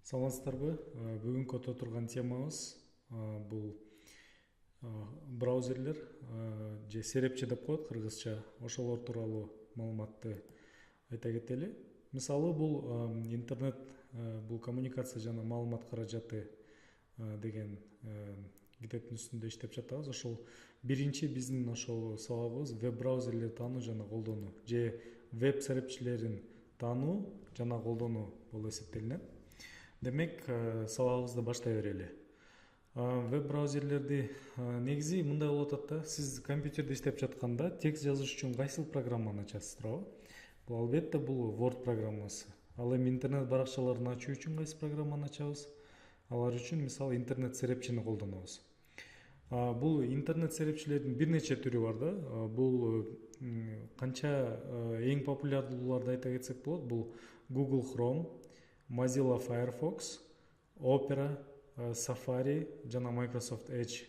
Саламатсыздарбы? Бүгүнкү өтө турган темабыз бул браузерлер же серепчи деп коет кыргызча. Ошолор тууралуу маалыматты айта кетели. Мисалы бул интернет, бул коммуникация жана маалымат каражаты деген китептин үстүндө иштеп жатабыз. Ошол биринчи биздин ошол сабагыбыз веб браузерлерди таануу жана колдонуу же веб серепчилерин таануу жана колдонуу болуп эсептелинет. Демек, сабагыбызды баштай берели. Веб браузерлерди негизи мындай болуп атат да, сиз компьютерде иштеп жатканда текст жазыш үчүн кайсыл программаны ачасыз, туурабы? Бул албетте бул Word программасы. Ал эми интернет баракчаларын ачуу үчүн кайсы программаны ачабыз? Алар үчүн мисалы интернет серепчини колдонобуз. Бул интернет серепчилердин бир нече түрү бар да. Бул канча эң популярдууларды айта кетсек болот. Бул Google Chrome, Mozilla Firefox, Opera, Safari жана Microsoft Edge.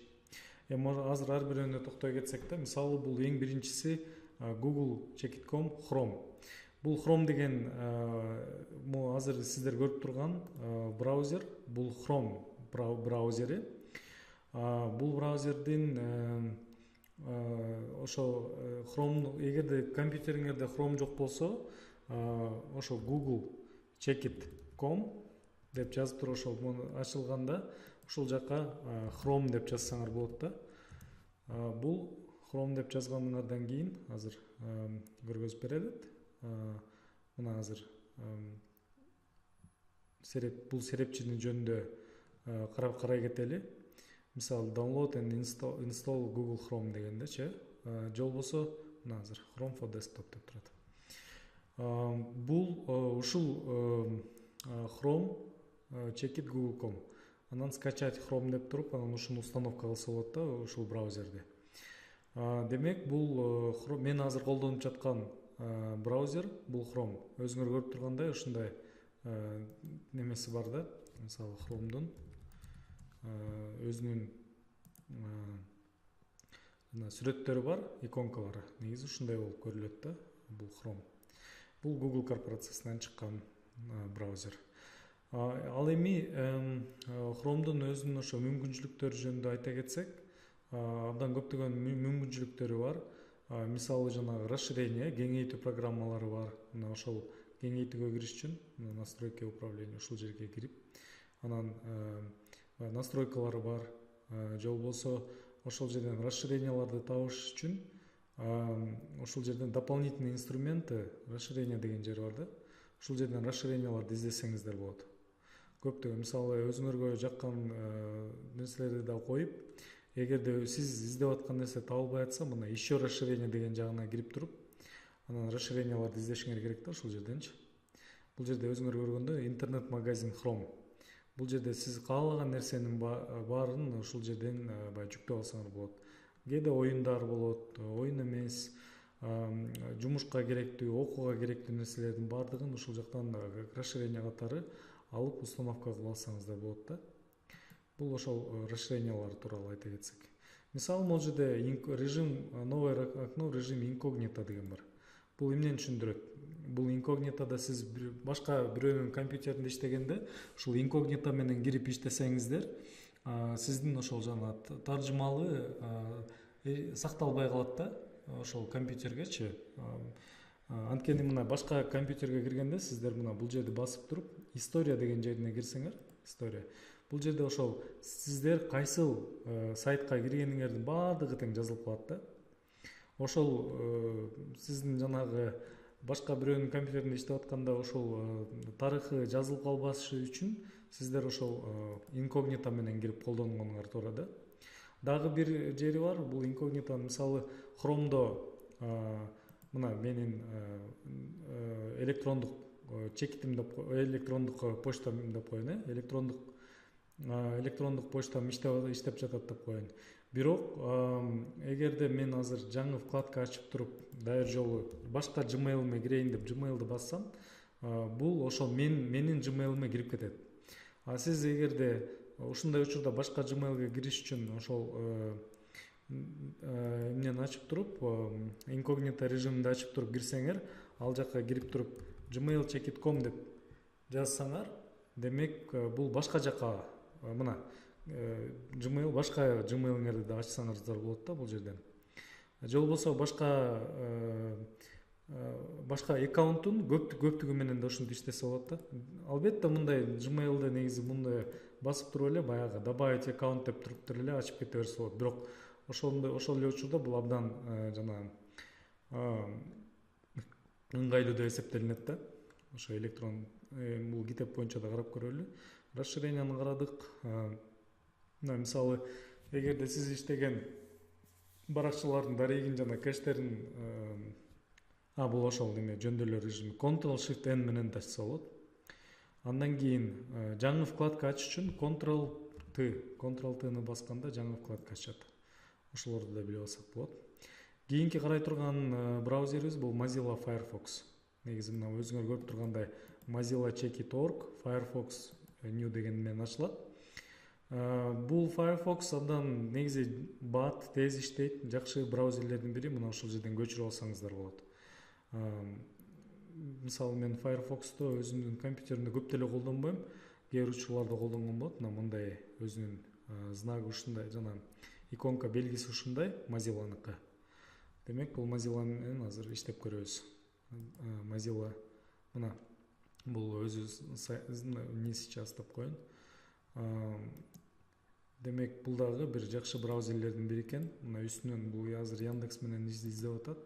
Азыр ар бирөөнө токтой кетсек да, мисалы бул эң биринчиси Google.com Chrome. Бул Chrome деген азыр сиздер көрүп турган браузер, бул Chrome браузери. Бул браузердин ошо Chrome, эгерде компьютериңерде Chrome жок болсо, ошо Google.com деп жазып туруп ошол ачылганда ушул жака Chrome деп жазсаңар болот да. Бул Chrome деп жазганыңардан кийин азыр көргөзүп берелет. Мына азыр бул серепчинин жөнүндө карай кетели. Мисалы download and install Google Chrome дегендечи, же болбосо мына азыр Chrome for desktop деп турат. Бул ушул Chrome чекит Google.com. Анан скачать Chrome деп туруп, анан ушуну установка кылса болот да, ушул браузерди. Демек, бул мен азыр колдонуп жаткан браузер, бул Chrome. Өзүңөр көрүп тургандай ушундай немеси бар да. Мисалы Chrome'дун өзүнүн сүрөттөрү бар, иконкалары. Негизи ушундай болуп көрүлөт да, бул Chrome. Бул Google корпорациясынан чыккан браузер. Ал эми Chrome'дун өзүнүн ошо мүмкүнчүлүктөрү жөнүндө айта кетсек, абдан көптөгөн мүмкүнчүлүктөрү бар. Мисалы жанагы расширение, кеңейтүү программалары бар. Мына ошол кеңейтүүгө кириш үчүн настройки управления ушул жерге кирип, анан настройкалары бар. Же болбосо ошол жерден расширенияларды табыш үчүн ошол жерден дополнительный инструменты, расширение деген жер бар да. Ушул жерден расширенияларды издесеңиздер болот. Көптөгөн, мисалы өзүңөргө жаккан нерселерди да коюп, эгерде сиз издеп аткан нерсе табылбай атса, мына еще расширение деген жагына кирип туруп, анан расширенияларды издешиңер керек да ушул жерденчи. Бул жерде өзүңөр көргөндөй интернет магазин Chrome. Бул жерде сиз каалаган нерсенин баарын ушул жерден жүктөп алсаңар болот. Кээде оюндар болот, оюн эмес, жумушка керектүү, окууга керектүү нерселердин баардыгын ушул жактан расширение катары алып установка кылып алсаңыздар болот да. Бул ошол расширениялар тууралуу айта кетсек. Мисалы, могул жерде новое окно, режим инкогнито деген бар. Бул эмнени түшүндүрөт? Бул инкогнитода сиз башка бирөөнүн компьютеринде иштегенде, ушул инкогнито менен кирип иштесеңиздер, сиздин ошол жана таржымалы сакталбай калат да, ошол компьютергечи. Анткени мына башка компьютерге киргенде сиздер мына бул жерди басып туруп, история деген жерине кирсеңер, история. Бул жерде ошол сиздер кайсыл сайтка киргениңердин баардыгы тең жазылып калат да. Ошол сиздин жанагы башка бирөөнүн компьютеринде иштеп атканда ошол тарыхы жазылып калбашы үчүн сиздер ошол инкогнито менен кирип колдонгонуңар туура да. Дагы бир жери бар, бул инкогнито, мисалы Chrome'до мына менин электрондук чекитим деп, электрондук почтам деп коеюн, электрондук почтам иштеп жатат деп коеюн. Бирок эгерде мен азыр жаңы вкладка ачып туруп, дайыр жолу башка Gmail'ыма кирейин деп Gmail'ды бассам, бул ошол менин Gmail'ыма кирип кетет. Сиз эгерде ушундай учурда башка Gmail'га кириш үчүн ошол эмнени ачып туруп, инкогнито режиминде ачып туруп кирсеңер, ал жакка кирип туруп Gmail.com деп жазсаңар, демек бул башка жака мына Gmail башка Gmail'ingерди да ачсаңыздар болот да бул жерден. Же болбосо башка аккаунттун көптүгү менен да ушинтип иштесе болот да. Албетте мындай Gmail'де негизи мындай басып туруп эле баягы добавить аккаунт деп туруп эле ачып кете берсе болот. Бирок ошол эле учурда бул абдан жана ыңгайлуу деп эсептелинет да. Ошо электрон бул GitHub боюнча да карап көрөлү. Расширенияны карадык. Мына мисалы эгерде сиз иштеген баракчалардын дарегин жана кэштерин бул ошол эме жөндөөлөр режими Ctrl-Shift-N менен да ачса болот. Андан кийин жаңы вкладка ачыш үчүн Ctrl-T-ны басканда жаңы вкладка ачат. Ошолорду да билип алсак болот. Кийинки карай турган браузерибиз бул Mozilla Firefox. Негизи мына өзүңөр көрүп тургандай Mozilla Checkit.org Firefox New деген менен ачылат. Бул Firefox абдан негизи бат, тез иштейт, жакшы браузерлердин бири. Мына ошол жерден көчүрүп алсаңыздар болот. Мисалы мен Firefox'то өзүмдүн компьютеримде көп деле колдонбойм. Кээ бир учурларда колдонгон болот. Мына мындай өзүнүн знагы ушундай жана иконка белгиси ушундай Mozilla'ныкы. Демек бул Mozilla менен азыр иштеп көрөбүз. Mozilla мына бул өзү неси жазып коюн. Демек бул дагы бир жакшы браузерлердин бири экен. Мына үстүнөн бул азыр Яндекс менен издеп атат.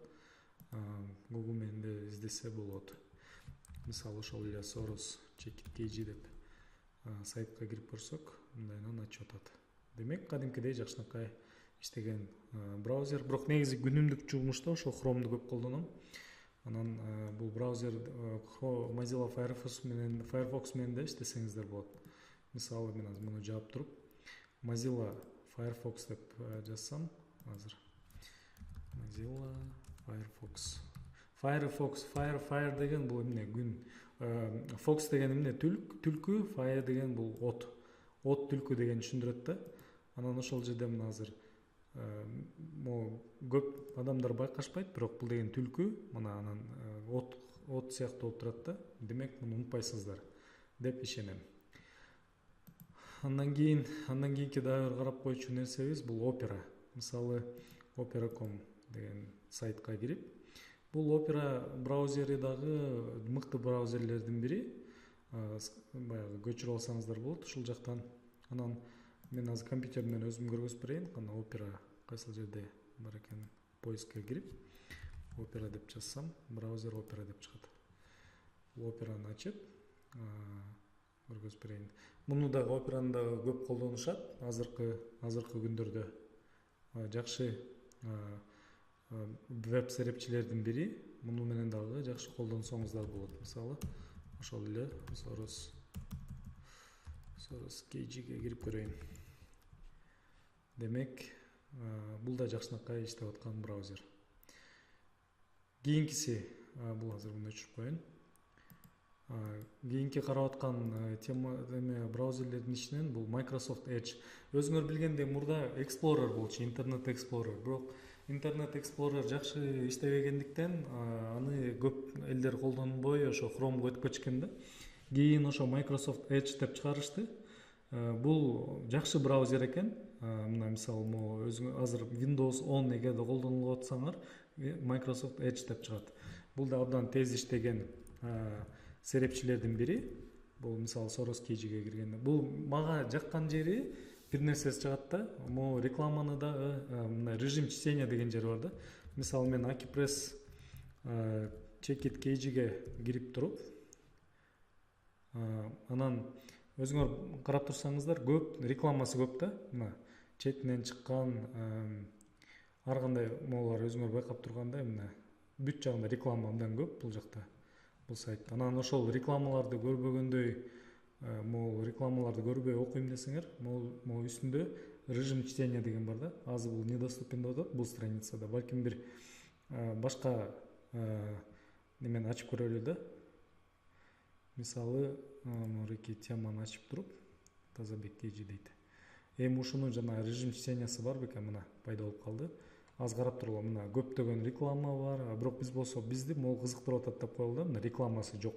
Google менен де издесе болот. Мисалы ошол эле Soros Checkit.kg деп сайтка кирип көрсөк, мындайынан ачып атат. Демек кадимкидей жакшынакай иштеген браузер. Бирок негизи күнүмдүк жумушта ошо Chrome'ду көп колдоном. Анан бул браузер Mozilla Firefox менен да иштесеңиздер болот. Мисалы мен азыр муну жаап туруп Mozilla Firefox деп жазсам, азыр Mozilla Firefox Fire деген бул эмне күн, Fox деген эмне түлкү, Fire деген бул от түлкү деген түшүндүрөт да. Анан ошол жерде мына азыр көп адамдар байкашпайт, бирок бул деген түлкү, мына анан от сыяктуу болуп турат да. Демек муну унутпайсыздар деп ишенем. Андан кийинки дагы бир карап койчу нерсебиз бул Opera. Мисалы Opera.com деген сайтка кирип, бул Opera браузери дагы мыкты браузерлердин бири. Баягы көчүрүп алсаңыздар болот ушул жактан. Анан мен азыр компьютеримден өзүм көргөзүп берейин. Кана Opera кайсыл жерде бар экен, поискке кирип Opera деп жазсам, браузер Opera деп чыгат. Operаны ачып көргөзүп берейин. Муну дагы Operаны дагы көп колдонушат. Азыркы күндөрдө жакшы веб серепчилердин бири. Муну менен дагы жакшы колдонсоңуздар болот. Мисалы ошол эле Soros KG-ге кирип көрөйүн. Демек бул да жакшынакай иштеп аткан браузер. Кийинкиси бул азыр муну өчүрүп коюн. Кийинки карап аткан тема браузерлердин ичинен бул Microsoft Edge. Өзүңөр билгендей мурда Explorer болчу, Internet Explorer. Бирок Internet Explorer жакшы иштебегендиктен аны көп элдер колдонбой ошо Chrome'го өтүп кетишкен да. Кийин ошо Microsoft Edge деп чыгарышты. Бул жакшы браузер экен. Мына мисалы өзүңөр азыр Windows 10 эгерде колдонуп атсаңар, Microsoft Edge деп чыгат. Бул да абдан тез иштеген серепчилердин бири. Бул мисалы Soros KG-ге киргенде. Бул мага жаккан жери бир нерсеси чыгат да. Могу рекламаны дагы мына режим чтения деген жери бар да. Мисалы мен AkiPress Checkit.kg-ге кирип туруп, анан өзүңөр карап турсаңыздар, көп рекламасы көп да. Мына четинен чыккан ар кандай моулар өзүңөр байкап тургандай, мына бүт жагында реклама абдан көп бул жакта. Бул сайт. Анан ошол рекламаларды көрбөгөндөй, рекламаларды көрбөй окуйм десеңер, могу үстүндө режим чтения деген бар да. Азыр бул недоступен деп атат бул страницада. Балким бир башка немени ачып көрөлү да. Мисалы, мурики теманы ачып туруп, Тазабек KG дейт. Эми ушуну жана режим чтениясы бар бекен, мына пайда болуп калды. Аз карап турула, мына көптөгөн реклама бар, бирок биз болсо бизди могу кызыктырып атат деп коелу да, мына рекламасы жок.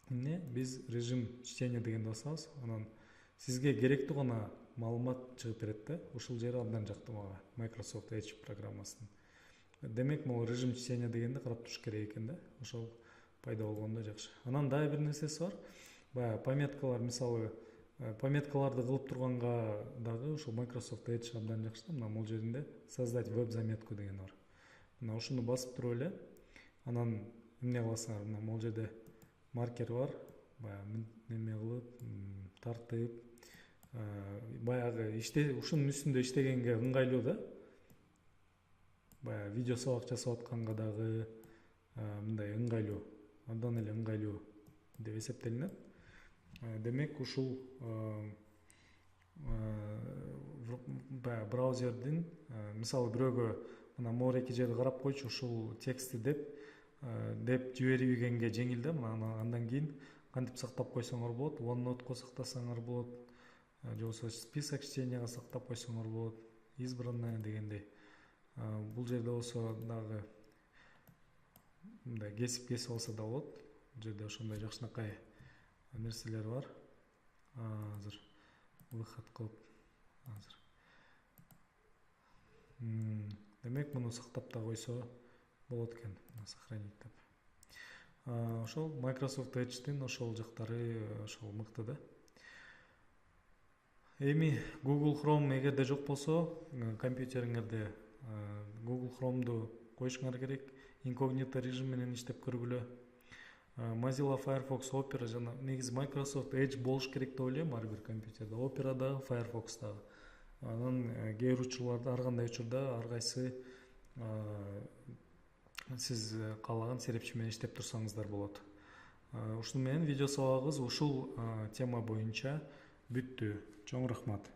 эмне биз режим чтения дегенди басабыз, анан сизге керектүү гана маалымат чыгып берет да. Ушул жери абдан жакты мага Microsoft Edge программасын. Демек, могу режим чтения дегенди карап туруш керек экен да. Ошол пайда болгондо жакшы. Анан дагы бир нерсеси бар. Баягы пометкалар, мисалы, пометкаларды кылып турганга дагы ушул Microsoft Edge абдан жакшы да. Мына могул жеринде создать веб-заметку деген бар. Мына ушуну басып туруп эле, анан эмне кыласыңар? Мына могул жерде маркер бар. Баягы неме кылып, тартып, баягы ушунун үстүндө иштегенге ыңгайлуу да. Баягы видео сабак жасап атканга дагы мындай ыңгайлуу, абдан эле ыңгайлуу деп эсептелинет. Демек, ушул баягы браузердин, мисалы, бирөөгө мына могу эки жерди карап койчу, ушул текстти деп жибербегенге жеңил да. Мына андан кийин кантип сактап койсоңор болот, OneNote'ко сактасаңар болот, же болбосо список чтенияга сактап койсоңор болот, избранное дегендей. Бул жерде болсо дагы мындай кесип алса да болот. Бул жерде ошондой жакшынакай нерселер бар. Азыр выход кылып, азыр. Демек, муну сактап да койсо болот экен, сохранить деп. Ошол Microsoft Edge'дин ошол жактары ошол мыкты да. Эми Google Chrome эгерде жок болсо, компьютериңерде Google Chrome'ду коюшуңар керек. Инкогнито режим менен иштеп көргүлө. Mozilla Firefox, Opera жана негизи Microsoft Edge болуш керек деп ойлойм ар бир компьютерде. Opera дагы, Firefox дагы. Анан кээ бир учурларда, ар кандай учурда ар кайсы сиз каалаган серепчи менен иштеп турсаңыздар болот. Ушуну менен видео сабагыбыз ушул тема боюнча бүттү. Чоң рахмат.